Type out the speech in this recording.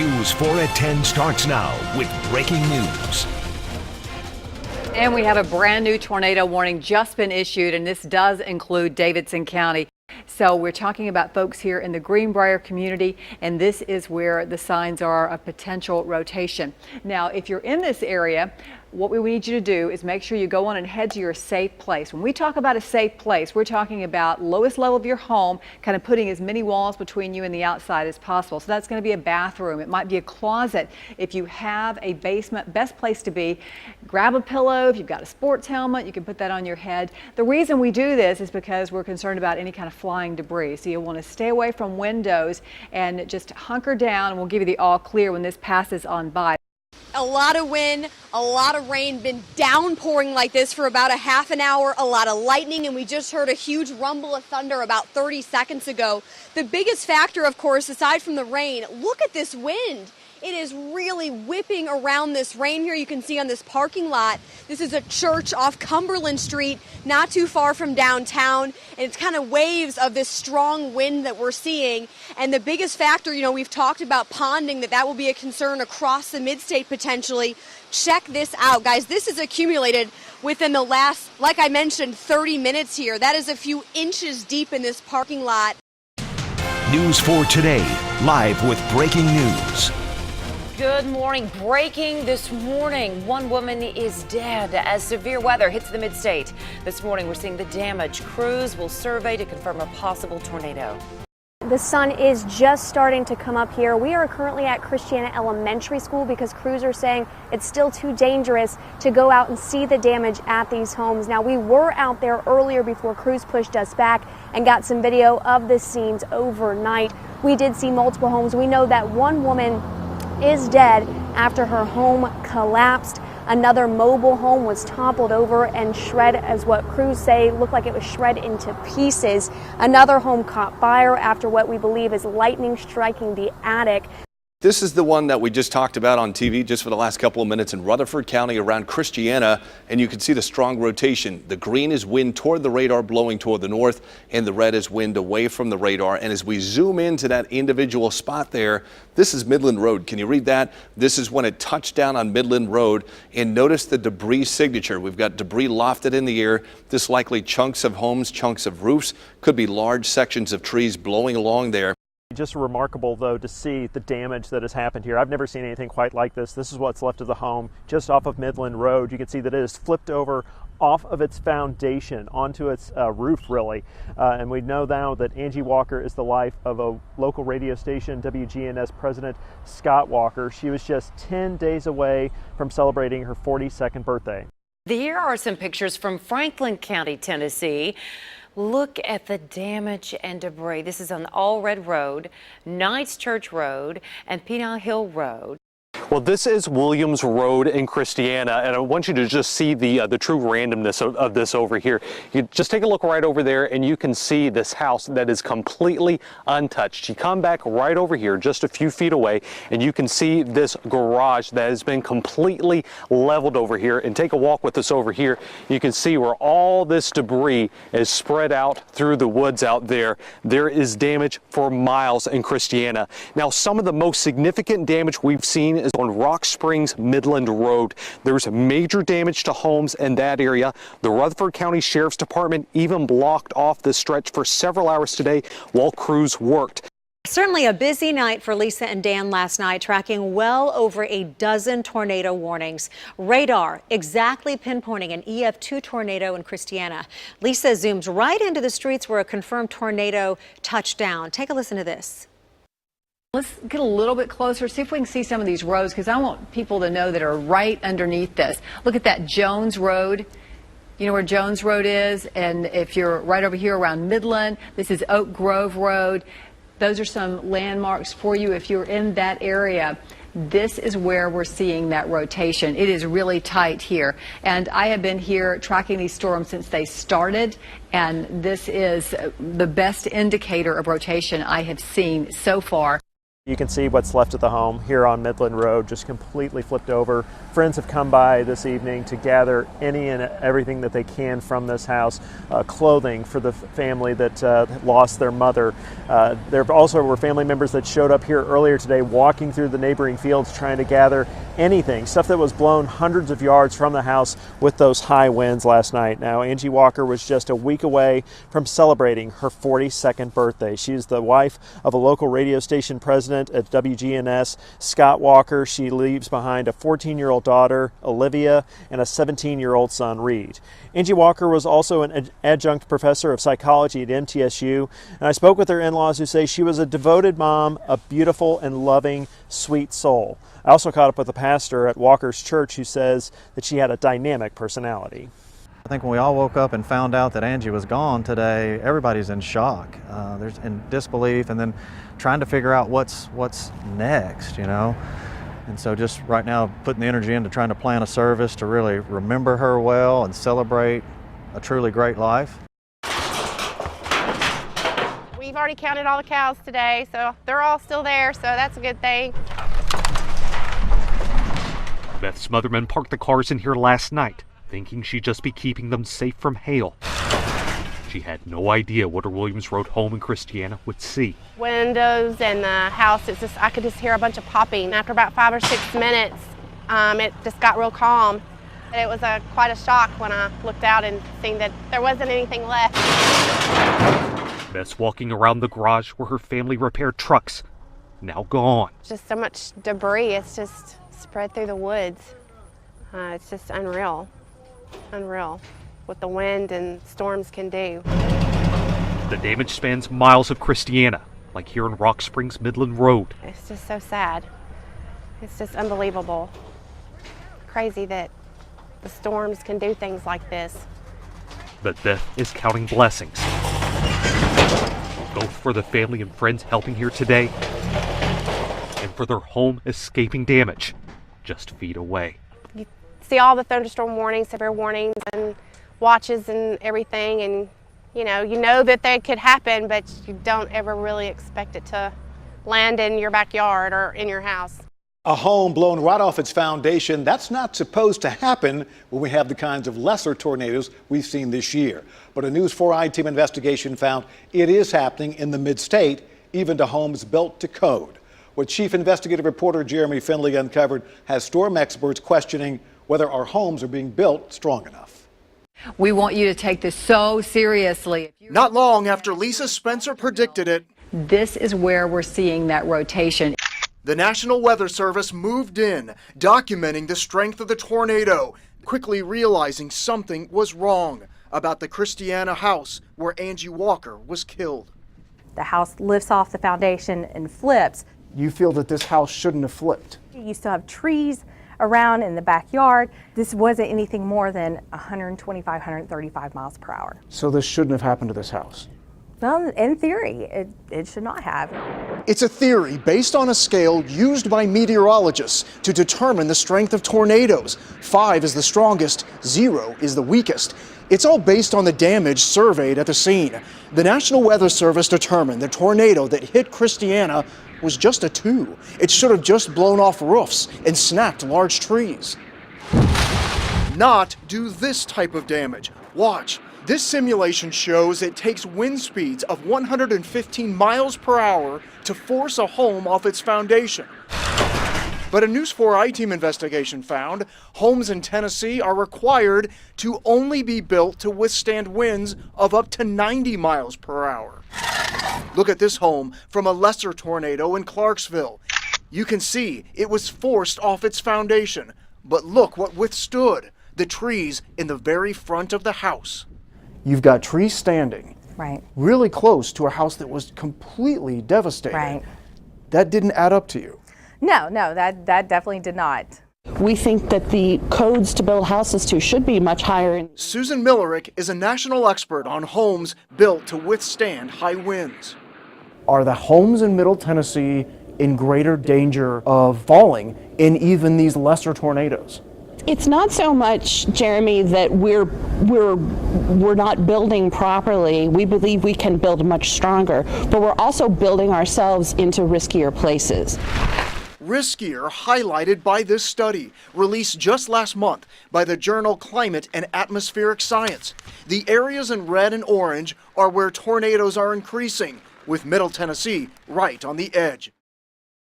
News 4 at 10 starts now with breaking news. And we have a brand new tornado warning just been issued, and this does include Davidson County. So we're talking about folks here in the Greenbrier community, and this is where the signs are of potential rotation. Now, if you're in this area, what we need you to do is make sure you go on and head to your safe place. When we talk about a safe place, we're talking about lowest level of your home, kind of putting as many walls between you and the outside as possible. So that's going to be a bathroom. It might be a closet. If you have a basement, best place to be, grab a pillow. If you've got a sports helmet, you can put that on your head. The reason we do this is because we're concerned about any kind of flying debris. So you'll want to stay away from windows and just hunker down, and we'll give you the all clear when this passes on by. A lot of wind, a lot of rain, been downpouring like this for about a half an hour, a lot of lightning, and we just heard a huge rumble of thunder about 30 seconds ago. The biggest factor, of course, aside from the rain, look at this wind. It is really whipping around this rain here. You can see on this parking lot, this is a church off Cumberland Street, not too far from downtown. And it's kind of waves of this strong wind that we're seeing. And the biggest factor, we've talked about ponding, that will be a concern across the midstate potentially. Check this out, guys. This is accumulated within the last, like I mentioned, 30 minutes here. That is a few inches deep in this parking lot. News 4 today, live with breaking news. Good morning. Breaking this morning. One woman is dead as severe weather hits the midstate. This morning we're seeing the damage. Crews will survey to confirm a possible tornado. The sun is just starting to come up here. We are currently at Christiana Elementary School because crews are saying it's still too dangerous to go out and see the damage at these homes. Now, we were out there earlier before crews pushed us back and got some video of the scenes overnight. We did see multiple homes. We know that one woman is dead after her home collapsed. Another mobile home was toppled over and shred, as what crews say, looked like it was shred into pieces. Another home caught fire after what we believe is lightning striking the attic. This is the one that we just talked about on TV just for the last couple of minutes in Rutherford County around Christiana, and you can see the strong rotation. The green is wind toward the radar blowing toward the north, and the red is wind away from the radar. And as we zoom into that individual spot there, this is Midland Road. Can you read that? This is when it touched down on Midland Road, and notice the debris signature. We've got debris lofted in the air. This likely chunks of homes, chunks of roofs, could be large sections of trees blowing along there. Just remarkable, though, to see the damage that has happened here. I've never seen anything quite like this. This is what's left of the home just off of Midland Road. You can see that it is flipped over off of its foundation onto its roof, really. And we know now that Angie Walker is the life of a local radio station, WGNS President Scott Walker. She was just 10 days away from celebrating her 42nd birthday. Here are some pictures from Franklin County, Tennessee. Look at the damage and debris. This is on Allred Road, Knights Church Road, and Penal Hill Road. Well, this is Williams Road in Christiana, and I want you to just see the true randomness of this over here. You just take a look right over there, and you can see this house that is completely untouched. You come back right over here, just a few feet away, and you can see this garage that has been completely leveled over here. And take a walk with us over here. You can see where all this debris is spread out through the woods out there. There is damage for miles in Christiana. Now, some of the most significant damage we've seen is on Rock Springs Midland Road. There's major damage to homes in that area. The Rutherford County Sheriff's Department even blocked off this stretch for several hours today while crews worked. Certainly a busy night for Lisa and Dan last night, tracking well over a dozen tornado warnings. Radar exactly pinpointing an EF2 tornado in Christiana. Lisa zooms right into the streets where a confirmed tornado touched down. Take a listen to this. Let's get a little bit closer, see if we can see some of these roads, because I want people to know that are right underneath this. Look at that Jones Road. You know where Jones Road is? And if you're right over here around Midland, this is Oak Grove Road. Those are some landmarks for you if you're in that area. This is where we're seeing that rotation. It is really tight here. And I have been here tracking these storms since they started, and this is the best indicator of rotation I have seen so far. You can see what's left of the home here on Midland Road, just completely flipped over. Friends have come by this evening to gather any and everything that they can from this house, clothing for the family that lost their mother. There also were family members that showed up here earlier today walking through the neighboring fields trying to gather anything, stuff that was blown hundreds of yards from the house with those high winds last night. Now, Angie Walker was just a week away from celebrating her 42nd birthday. She's the wife of a local radio station president at WGNS, Scott Walker. She leaves behind a 14-year-old daughter, Olivia, and a 17-year-old son, Reed. Angie Walker was also an adjunct professor of psychology at MTSU, and I spoke with her in-laws who say she was a devoted mom, a beautiful and loving, sweet soul. I also caught up with the pastor at Walker's church who says that she had a dynamic personality. I think when we all woke up and found out that Angie was gone today, everybody's in shock. There's in disbelief, and then trying to figure out what's next, you know. And so just right now putting the energy into trying to plan a service to really remember her well and celebrate a truly great life. We've already counted all the cows today, so they're all still there, so that's a good thing. Beth Smotherman parked the cars in here last night, thinking she'd just be keeping them safe from hail. She had no idea what her Williams Road home in Christiana would see. Windows and the house, it's just, I could just hear a bunch of popping. After about 5 or 6 minutes, it just got real calm. And it was quite a shock when I looked out and seen that there wasn't anything left. Beth's walking around the garage where her family repaired trucks, now gone. Just so much debris, it's just spread through the woods. It's just unreal what the wind and storms can do. The damage spans miles of Christiana, like here in Rock Springs Midland Road. It's just so sad. It's just unbelievable. Crazy that the storms can do things like this. But Beth is counting blessings, both for the family and friends helping here today, and for their home escaping damage just feet away. You see all the thunderstorm warnings, severe warnings, and watches and everything, and you know that they could happen, but you don't ever really expect it to land in your backyard or in your house. A home blown right off its foundation, that's not supposed to happen when we have the kinds of lesser tornadoes we've seen this year. But a News 4 I-Team investigation found it is happening in the mid-state, even to homes built to code. What Chief Investigative Reporter Jeremy Finley uncovered has storm experts questioning whether our homes are being built strong enough. We want you to take this so seriously. Not long after Lisa Spencer predicted it, This is where we're seeing that rotation. the National Weather Service moved in, documenting the strength of the tornado, quickly realizing something was wrong about the Christiana house where Angie Walker was killed. The house lifts off the foundation and flips. You feel that this house shouldn't have flipped? You still have trees around in the backyard. This wasn't anything more than 125, 135 miles per hour. So this shouldn't have happened to this house? Well, in theory, it should not have. It's a theory based on a scale used by meteorologists to determine the strength of tornadoes. 5 is the strongest, 0 is the weakest. It's all based on the damage surveyed at the scene. The National Weather Service determined the tornado that hit Christiana was just a 2. It should have just blown off roofs and snapped large trees. Not do this type of damage. Watch. This simulation shows it takes wind speeds of 115 miles per hour to force a home off its foundation. But a News 4 I-Team investigation found homes in Tennessee are required to only be built to withstand winds of up to 90 miles per hour. Look at this home from a lesser tornado in Clarksville. You can see it was forced off its foundation, but look what withstood: the trees in the very front of the house. You've got trees standing right really close to a house that was completely devastated. Right. That didn't add up to you. No, that definitely did not. We think that the codes to build houses to should be much higher. Susan Millerick is a national expert on homes built to withstand high winds. Are the homes in Middle Tennessee in greater danger of falling in even these lesser tornadoes? It's not so much, Jeremy, that we're not building properly. We believe we can build much stronger, but we're also building ourselves into riskier places. Riskier highlighted by this study, released just last month by the journal Climate and Atmospheric Science. The areas in red and orange are where tornadoes are increasing, with Middle Tennessee right on the edge.